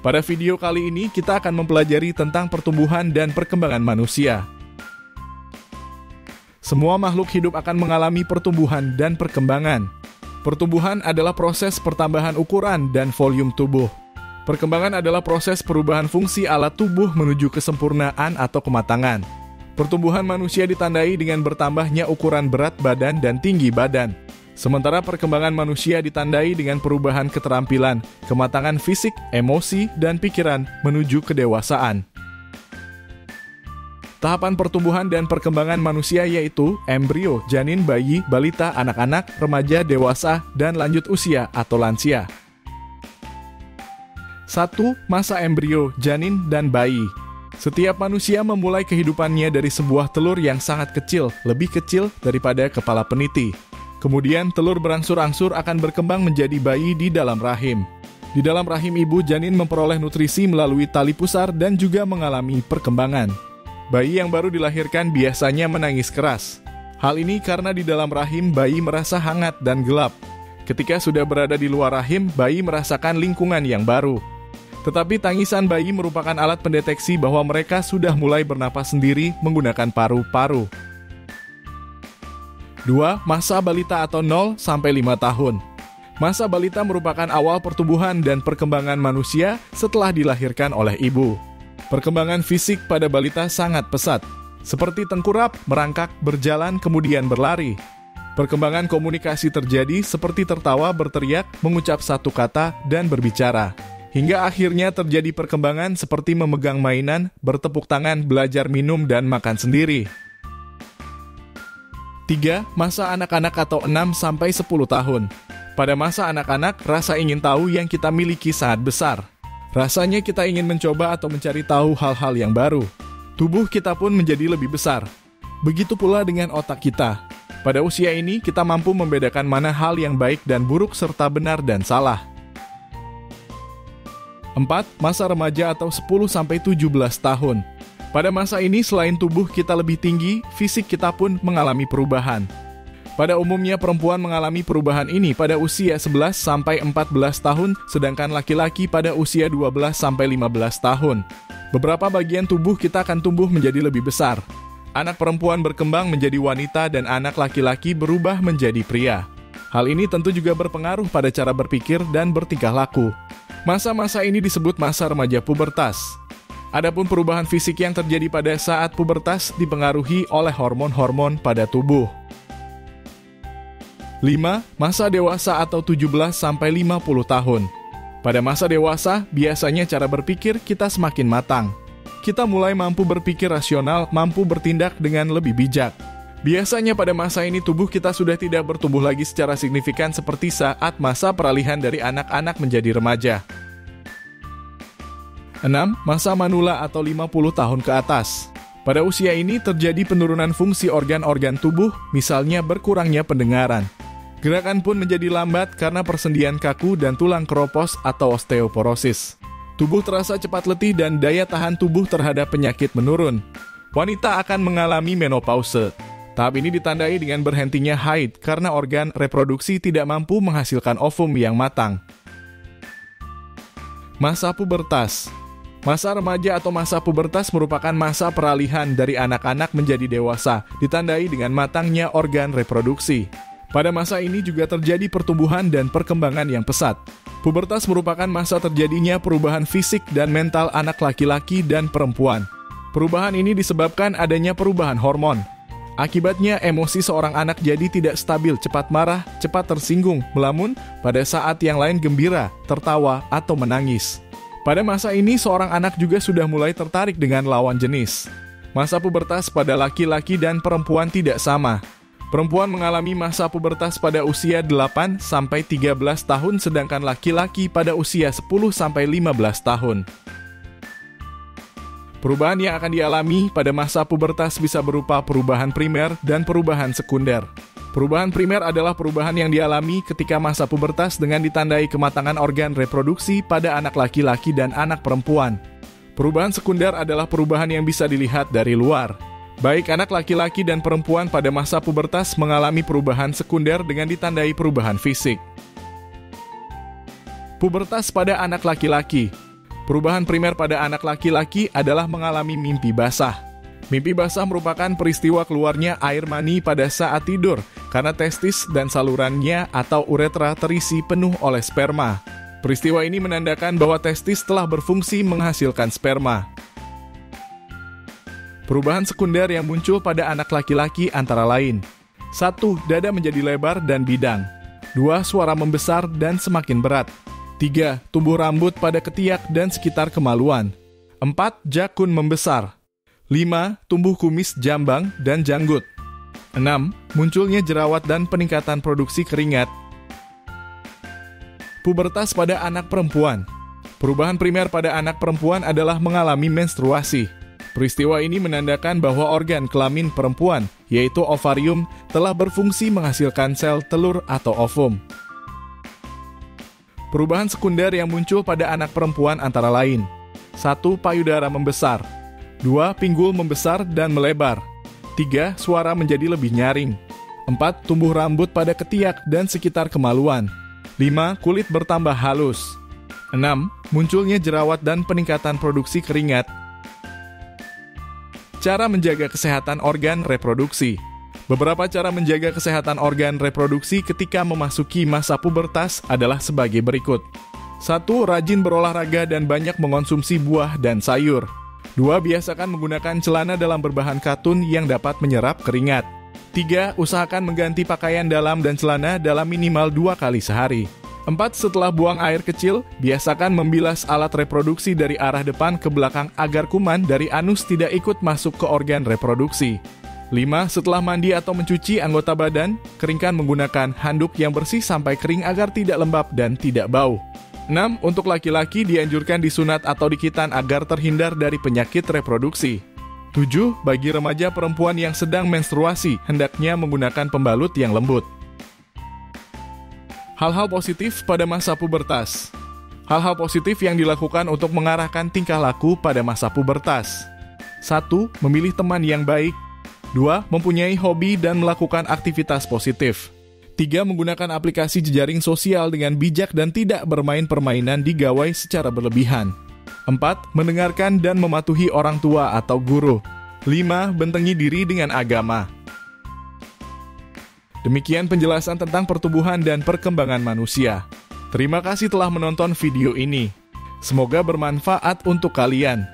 Pada video kali ini kita akan mempelajari tentang pertumbuhan dan perkembangan manusia. Semua makhluk hidup akan mengalami pertumbuhan dan perkembangan. Pertumbuhan adalah proses pertambahan ukuran dan volume tubuh. Perkembangan adalah proses perubahan fungsi alat tubuh menuju kesempurnaan atau kematangan. Pertumbuhan manusia ditandai dengan bertambahnya ukuran berat badan dan tinggi badan. Sementara perkembangan manusia ditandai dengan perubahan keterampilan, kematangan fisik, emosi, dan pikiran menuju kedewasaan. Tahapan pertumbuhan dan perkembangan manusia yaitu embrio, janin, bayi, balita, anak-anak, remaja, dewasa, dan lanjut usia atau lansia. 1. Masa embrio, janin, dan bayi. Setiap manusia memulai kehidupannya dari sebuah telur yang sangat kecil, lebih kecil daripada kepala peniti. Kemudian telur berangsur-angsur akan berkembang menjadi bayi di dalam rahim. Di dalam rahim ibu, janin memperoleh nutrisi melalui tali pusar dan juga mengalami perkembangan. Bayi yang baru dilahirkan biasanya menangis keras. Hal ini karena di dalam rahim bayi merasa hangat dan gelap. Ketika sudah berada di luar rahim, bayi merasakan lingkungan yang baru. Tetapi tangisan bayi merupakan alat pendeteksi bahwa mereka sudah mulai bernapas sendiri menggunakan paru-paru. 2. Masa balita atau 0-5 tahun. Masa balita merupakan awal pertumbuhan dan perkembangan manusia setelah dilahirkan oleh ibu. Perkembangan fisik pada balita sangat pesat, seperti tengkurap, merangkak, berjalan, kemudian berlari. Perkembangan komunikasi terjadi seperti tertawa, berteriak, mengucap satu kata, dan berbicara. Hingga akhirnya terjadi perkembangan seperti memegang mainan, bertepuk tangan, belajar minum, dan makan sendiri. 3. Masa anak-anak atau 6-10 tahun. Pada masa anak-anak, rasa ingin tahu yang kita miliki sangat besar. Rasanya kita ingin mencoba atau mencari tahu hal-hal yang baru. Tubuh kita pun menjadi lebih besar. Begitu pula dengan otak kita. Pada usia ini, kita mampu membedakan mana hal yang baik dan buruk serta benar dan salah. 4. Masa remaja atau 10-17 tahun. Pada masa ini, selain tubuh kita lebih tinggi, fisik kita pun mengalami perubahan. Pada umumnya, perempuan mengalami perubahan ini pada usia 11-14 tahun, sedangkan laki-laki pada usia 12-15 tahun. Beberapa bagian tubuh kita akan tumbuh menjadi lebih besar. Anak perempuan berkembang menjadi wanita dan anak laki-laki berubah menjadi pria. Hal ini tentu juga berpengaruh pada cara berpikir dan bertingkah laku. Masa-masa ini disebut masa remaja pubertas. Adapun perubahan fisik yang terjadi pada saat pubertas dipengaruhi oleh hormon-hormon pada tubuh. 5. Masa dewasa atau 17-50 tahun. Pada masa dewasa, biasanya cara berpikir kita semakin matang. Kita mulai mampu berpikir rasional, mampu bertindak dengan lebih bijak. Biasanya pada masa ini tubuh kita sudah tidak bertumbuh lagi secara signifikan seperti saat masa peralihan dari anak-anak menjadi remaja. 6. Masa manula atau 50 tahun ke atas. Pada usia ini terjadi penurunan fungsi organ-organ tubuh, misalnya berkurangnya pendengaran. Gerakan pun menjadi lambat karena persendian kaku dan tulang keropos atau osteoporosis. Tubuh terasa cepat letih dan daya tahan tubuh terhadap penyakit menurun. Wanita akan mengalami menopause. Tahap ini ditandai dengan berhentinya haid karena organ reproduksi tidak mampu menghasilkan ovum yang matang. Masa pubertas. Masa remaja atau masa pubertas merupakan masa peralihan dari anak-anak menjadi dewasa, ditandai dengan matangnya organ reproduksi. Pada masa ini juga terjadi pertumbuhan dan perkembangan yang pesat. Pubertas merupakan masa terjadinya perubahan fisik dan mental anak laki-laki dan perempuan. Perubahan ini disebabkan adanya perubahan hormon. Akibatnya emosi seorang anak jadi tidak stabil, cepat marah, cepat tersinggung, melamun, pada saat yang lain gembira, tertawa, atau menangis. Pada masa ini, seorang anak juga sudah mulai tertarik dengan lawan jenis. Masa pubertas pada laki-laki dan perempuan tidak sama. Perempuan mengalami masa pubertas pada usia 8-13 tahun, sedangkan laki-laki pada usia 10-15 tahun. Perubahan yang akan dialami pada masa pubertas bisa berupa perubahan primer dan perubahan sekunder. Perubahan primer adalah perubahan yang dialami ketika masa pubertas dengan ditandai kematangan organ reproduksi pada anak laki-laki dan anak perempuan. Perubahan sekunder adalah perubahan yang bisa dilihat dari luar. Baik anak laki-laki dan perempuan pada masa pubertas mengalami perubahan sekunder dengan ditandai perubahan fisik. Pubertas pada anak laki-laki. Perubahan primer pada anak laki-laki adalah mengalami mimpi basah. Mimpi basah merupakan peristiwa keluarnya air mani pada saat tidur karena testis dan salurannya atau uretra terisi penuh oleh sperma. Peristiwa ini menandakan bahwa testis telah berfungsi menghasilkan sperma. Perubahan sekunder yang muncul pada anak laki-laki antara lain: 1. Dada menjadi lebar dan bidang. 2. Suara membesar dan semakin berat. 3. Tumbuh rambut pada ketiak dan sekitar kemaluan. 4. Jakun membesar. 5. Tumbuh kumis jambang dan janggut. 6. Munculnya jerawat dan peningkatan produksi keringat. Pubertas pada anak perempuan. Perubahan primer pada anak perempuan adalah mengalami menstruasi. Peristiwa ini menandakan bahwa organ kelamin perempuan, yaitu ovarium, telah berfungsi menghasilkan sel telur atau ovum. Perubahan sekunder yang muncul pada anak perempuan antara lain: 1. Payudara membesar. 2. Pinggul membesar dan melebar. 3. Suara menjadi lebih nyaring. 4. Tumbuh rambut pada ketiak dan sekitar kemaluan. 5. Kulit bertambah halus. 6. Munculnya jerawat dan peningkatan produksi keringat. Cara menjaga kesehatan organ reproduksi. Beberapa cara menjaga kesehatan organ reproduksi ketika memasuki masa pubertas adalah sebagai berikut. 1. Rajin berolahraga dan banyak mengonsumsi buah dan sayur. 2. Biasakan menggunakan celana dalam berbahan katun yang dapat menyerap keringat. 3. Usahakan mengganti pakaian dalam dan celana dalam minimal 2 kali sehari. 4. Setelah buang air kecil, biasakan membilas alat reproduksi dari arah depan ke belakang agar kuman dari anus tidak ikut masuk ke organ reproduksi. 5. Setelah mandi atau mencuci anggota badan, keringkan menggunakan handuk yang bersih sampai kering agar tidak lembab dan tidak bau. 6. Untuk laki-laki dianjurkan disunat atau dikitan agar terhindar dari penyakit reproduksi. 7. Bagi remaja perempuan yang sedang menstruasi, hendaknya menggunakan pembalut yang lembut. Hal-hal positif pada masa pubertas. Hal-hal positif yang dilakukan untuk mengarahkan tingkah laku pada masa pubertas. 1. Memilih teman yang baik. 2. Mempunyai hobi dan melakukan aktivitas positif. 3. Menggunakan aplikasi jejaring sosial dengan bijak dan tidak bermain permainan di gawai secara berlebihan. 4. Mendengarkan dan mematuhi orang tua atau guru. 5. Bentengi diri dengan agama. Demikian penjelasan tentang pertumbuhan dan perkembangan manusia. Terima kasih telah menonton video ini. Semoga bermanfaat untuk kalian.